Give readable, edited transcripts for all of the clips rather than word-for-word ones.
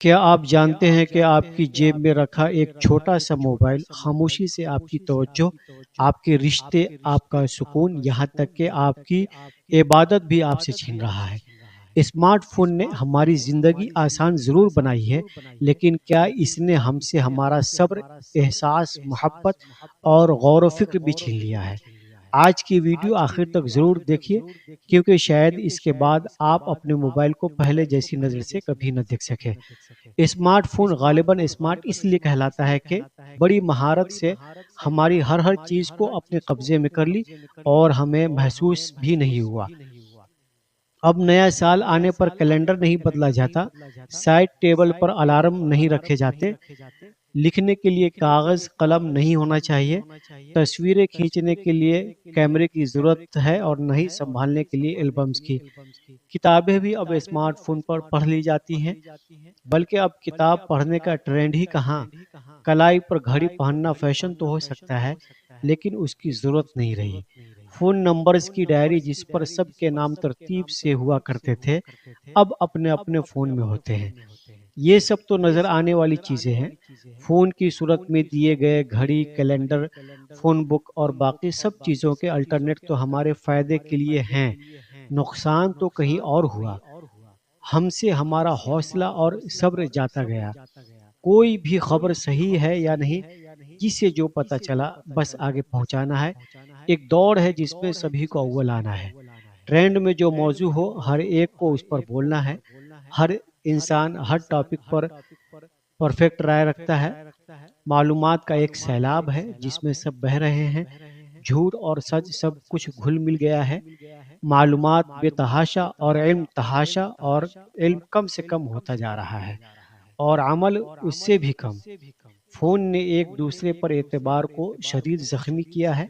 کیا آپ جانتے ہیں کہ آپ کی جیب میں رکھا ایک چھوٹا سا موبائل خاموشی سے آپ کی توجہ، آپ کے رشتے، آپ کا سکون، یہاں تک کہ آپ کی عبادت بھی آپ سے چھین رہا ہے؟ اسمارٹ فون نے ہماری زندگی آسان ضرور بنائی ہے، لیکن کیا اس نے ہم سے ہمارا صبر، احساس، محبت اور غور و فکر بھی چھین لیا ہے؟ آج کی ویڈیو آخر تک ضرور دیکھیے، کیونکہ شاید اس کے بعد آپ اپنے موبائل کو پہلے جیسی نظر سے کبھی نہ دیکھ سکے۔ اسمارٹ فون غالباً اسمارٹ اس لیے کہلاتا ہے کہ بڑی مہارت سے ہماری ہر چیز کو اپنے قبضے میں کر لی اور ہمیں محسوس بھی نہیں ہوا۔ اب نیا سال آنے پر کیلنڈر نہیں بدلا جاتا، سائڈ ٹیبل پر الارم نہیں رکھے جاتے، لکھنے کے لیے کاغذ قلم نہیں ہونا چاہیے، تصویریں کھینچنے کے لیے کیمرے کی ضرورت ہے اور نہیں سنبھالنے کے لیے البمز کی۔ کتابیں بھی اب اسمارٹ فون پر پڑھ لی جاتی ہیں، بلکہ اب کتاب پڑھنے کا ٹرینڈ ہی کہاں۔ کلائی پر گھڑی پہننا فیشن تو ہو سکتا ہے، لیکن اس کی ضرورت نہیں رہی۔ فون نمبرز کی ڈائری جس پر سب کے نام ترتیب سے ہوا کرتے تھے، اب اپنے اپنے فون میں ہوتے ہیں۔ یہ سب تو نظر آنے والی چیزیں ہیں۔ فون کی صورت میں دیے گئے گھڑی، کیلنڈر، فون بک اور باقی سب چیزوں کے الٹرنیٹ تو ہمارے فائدے کے لیے ہیں، نقصان تو کہیں اور ہوا۔ ہم سے ہمارا حوصلہ اور صبر جاتا گیا۔ کوئی بھی خبر صحیح ہے یا نہیں، جسے جو پتہ چلا بس آگے پہنچانا ہے۔ ایک دوڑ ہے جس میں سبھی کو اول آنا ہے۔ ٹرینڈ میں جو موضوع ہو ہر ایک کو اس پر بولنا ہے۔ ہر انسان ہر ٹاپک پر پرفیکٹ رائے رکھتا ہے۔ معلومات کا ایک سیلاب ہے جس میں سب بہہ رہے ہیں۔ جھوٹ اور سچ سب کچھ گھل مل گیا ہے۔ معلومات بے تحاشا اور علم تحاشا، اور علم کم سے کم ہوتا جا رہا ہے اور عمل اس سے بھی کم۔ فون نے ایک دوسرے پر اعتبار کو شدید زخمی کیا ہے۔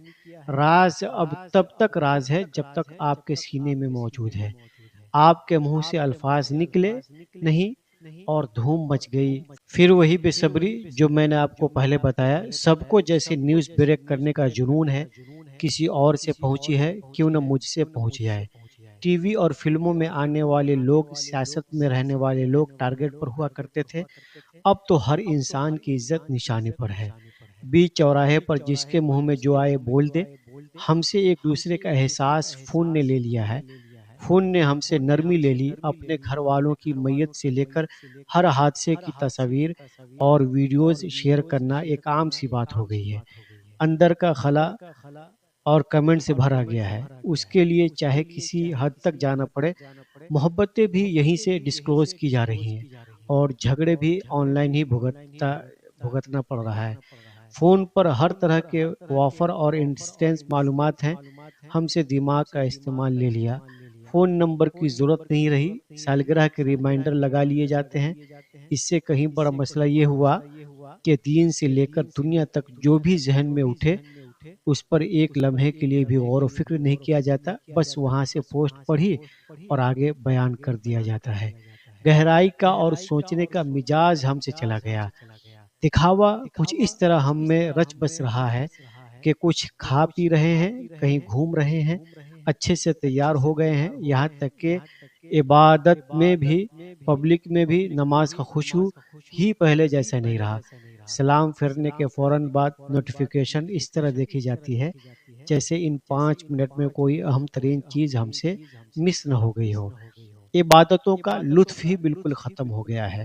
راز اب تب تک راز ہے جب تک آپ کے سینے میں موجود ہے۔ آپ کے منہ سے الفاظ نکلے نہیں اور دھوم مچ گئی۔ پھر وہی بے صبری جو میں نے آپ کو پہلے بتایا، سب کو جیسے نیوز بریک کرنے کا جنون ہے، کسی اور سے پہنچی ہے کیوں نہ مجھ سے پہنچ جائے۔ ٹی وی اور فلموں میں آنے والے لوگ، سیاست میں رہنے والے لوگ ٹارگٹ پر ہوا کرتے تھے، اب تو ہر انسان کی عزت نشانے پر ہے۔ بیچ چوراہے پر جس کے منہ میں جو آئے بول دے۔ ہم سے ایک دوسرے کا احساس فون نے لے لیا ہے۔ فون نے ہم سے نرمی لے لی۔ اپنے گھر والوں کی میت سے لے کر ہر حادثے کی تصاویر اور ویڈیوز شیئر کرنا ایک عام سی بات ہو گئی ہے۔ اندر کا خلا اور کمنٹ سے بھرا گیا ہے، اس کے لیے چاہے کسی حد تک جانا پڑے۔ محبتیں بھی یہیں سے ڈسکلوز کی جا رہی ہیں اور جھگڑے بھی آن لائن ہی بھگتنا پڑ رہا ہے۔ فون پر ہر طرح کے وافر اور انسٹنس معلومات ہیں۔ ہم سے دماغ کا استعمال لے لیا۔ فون نمبر کی ضرورت نہیں رہی، سالگرہ کے ریمائنڈر لگا لیے جاتے ہیں۔ اس سے کہیں بڑا مسئلہ یہ ہوا کہ دین سے لے کر دنیا تک جو بھی ذہن میں اٹھے، اس پر ایک لمحے کے لیے بھی غور و فکر نہیں کیا جاتا، بس وہاں سے پوسٹ پڑھی اور آگے بیان کر دیا جاتا ہے۔ گہرائی کا اور سوچنے کا مزاج ہم سے چلا گیا۔ دکھاوا کچھ اس طرح ہم میں رچ بس رہا ہے کہ کچھ کھا پی رہے ہیں، کہیں گھوم رہے ہیں، اچھے سے تیار ہو گئے ہیں، یہاں تک کہ عبادت میں بھی، پبلک میں بھی نماز کا خشوع ہی پہلے جیسا نہیں رہا۔ سلام پھرنے کے فوراً بعد نوٹیفیکیشن اس طرح دیکھی جاتی ہے جیسے ان 5 منٹ میں کوئی اہم ترین چیز ہم سے مس نہ ہو گئی ہو۔ عبادتوں کا لطف ہی بالکل ختم ہو گیا ہے۔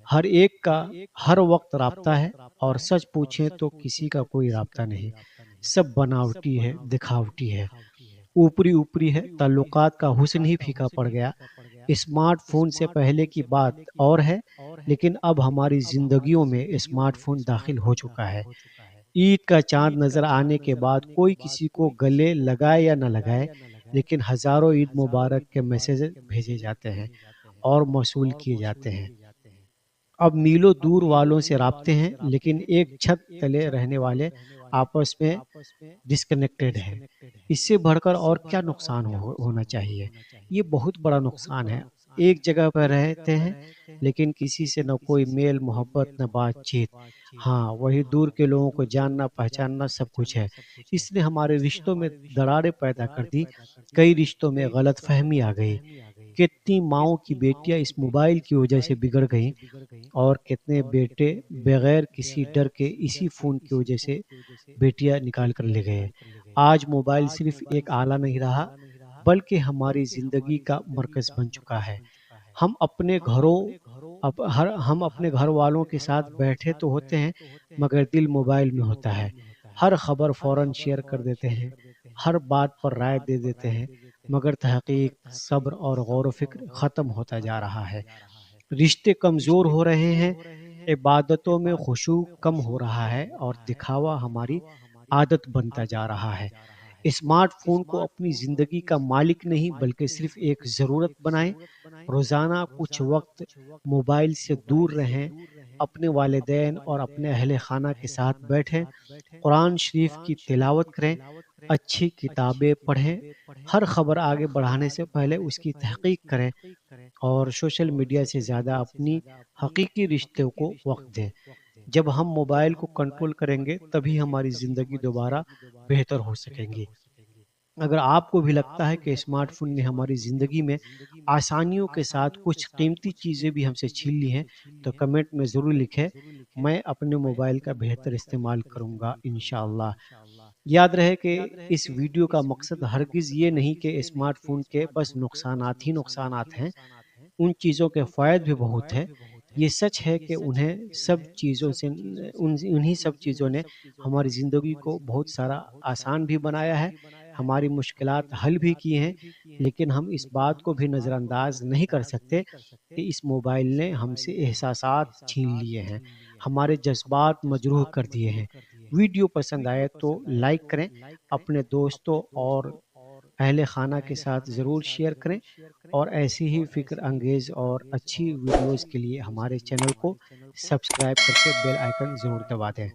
ہر ایک کا ہر وقت رابطہ ہے، اور سچ پوچھیں تو کسی کا کوئی رابطہ نہیں۔ سب بناوٹی ہے، دکھاوٹی ہے، اوپری ہے۔ تعلقات کا حسن ہی پھیکا پڑ گیا۔ اسمارٹ فون سے پہلے کی بات اور ہے، لیکن اب ہماری زندگیوں میں اسمارٹ فون داخل ہو چکا ہے۔ عید کا چاند نظر آنے کے بعد کوئی کسی کو گلے لگائے یا نہ لگائے، لیکن ہزاروں عید مبارک کے میسج بھیجے جاتے ہیں اور موصول کیے جاتے ہیں۔ اب میلوں دور والوں سے رابطے ہیں، لیکن ایک چھت تلے رہنے والے آپس میں ڈسکنیکٹڈ ہیں۔ اس سے بڑھ کر اور کیا نقصان ہونا چاہیے؟ یہ بہت بڑا نقصان ہے۔ ایک جگہ پر رہتے ہیں لیکن کسی سے نہ کوئی میل محبت، نہ بات چیت۔ ہاں، وہی دور کے لوگوں کو جاننا پہچاننا سب کچھ ہے۔ اس نے ہمارے رشتوں میں دراڑیں پیدا کر دی، کئی رشتوں میں غلط فہمی آ گئی، کتنی ماؤں کی بیٹیاں اس موبائل کی وجہ سے بگڑ گئیں اور کتنے بیٹے بغیر کسی ڈر کے اسی فون کی وجہ سے بیٹیاں نکال کر لے گئے۔ آج موبائل صرف ایک آلہ نہیں رہا بلکہ ہماری زندگی کا مرکز بن چکا ہے۔ ہم اپنے گھروں ہم اپنے گھر والوں کے ساتھ بیٹھے تو ہوتے ہیں مگر دل موبائل میں ہوتا ہے۔ ہر خبر فوراً شیئر کر دیتے ہیں، ہر بات پر رائے دے دیتے ہیں، مگر تحقیق، صبر اور غور و فکر ختم ہوتا جا رہا ہے۔ رشتے کمزور ہو رہے ہیں، عبادتوں میں خشوع کم ہو رہا ہے اور دکھاوا ہماری عادت بنتا جا رہا ہے۔ اسمارٹ فون کو اپنی زندگی کا مالک نہیں بلکہ صرف ایک ضرورت بنائیں۔ روزانہ کچھ وقت موبائل سے دور رہیں، اپنے والدین اور اپنے اہل خانہ کے ساتھ بیٹھیں، قرآن شریف کی تلاوت کریں، اچھی کتابیں پڑھیں، ہر خبر آگے بڑھانے سے پہلے اس کی تحقیق کریں اور سوشل میڈیا سے زیادہ اپنی حقیقی رشتوں کو وقت دیں۔ جب ہم موبائل کو کنٹرول کریں گے تبھی ہماری زندگی دوبارہ بہتر ہو سکیں گی۔ اگر آپ کو بھی لگتا ہے کہ اسمارٹ فون نے ہماری زندگی میں آسانیوں کے ساتھ کچھ قیمتی چیزیں بھی ہم سے چھین لی ہیں تو کمنٹ میں ضرور لکھیں۔ میں اپنے موبائل کا بہتر استعمال کروں گا انشاءاللہ۔ یاد رہے کہ اس ویڈیو کا مقصد ہرگز یہ نہیں کہ اسمارٹ فون کے بس نقصانات ہی نقصانات ہیں، ان چیزوں کے فوائد بھی بہت ہیں۔ یہ سچ ہے کہ انہی سب چیزوں نے ہماری زندگی کو بہت سارا آسان بھی بنایا ہے، ہماری مشکلات حل بھی کی ہیں، لیکن ہم اس بات کو بھی نظر انداز نہیں کر سکتے کہ اس موبائل نے ہم سے احساسات چھین لیے ہیں، ہمارے جذبات مجروح کر دیے ہیں۔ ویڈیو پسند آئے تو لائک کریں، اپنے دوستوں اور اہل خانہ کے ساتھ ضرور شیئر کریں اور ایسی ہی فکر انگیز اور اچھی ویڈیوز کے لیے ہمارے چینل کو سبسکرائب کر کے بیل آئیکن ضرور دبا دیں۔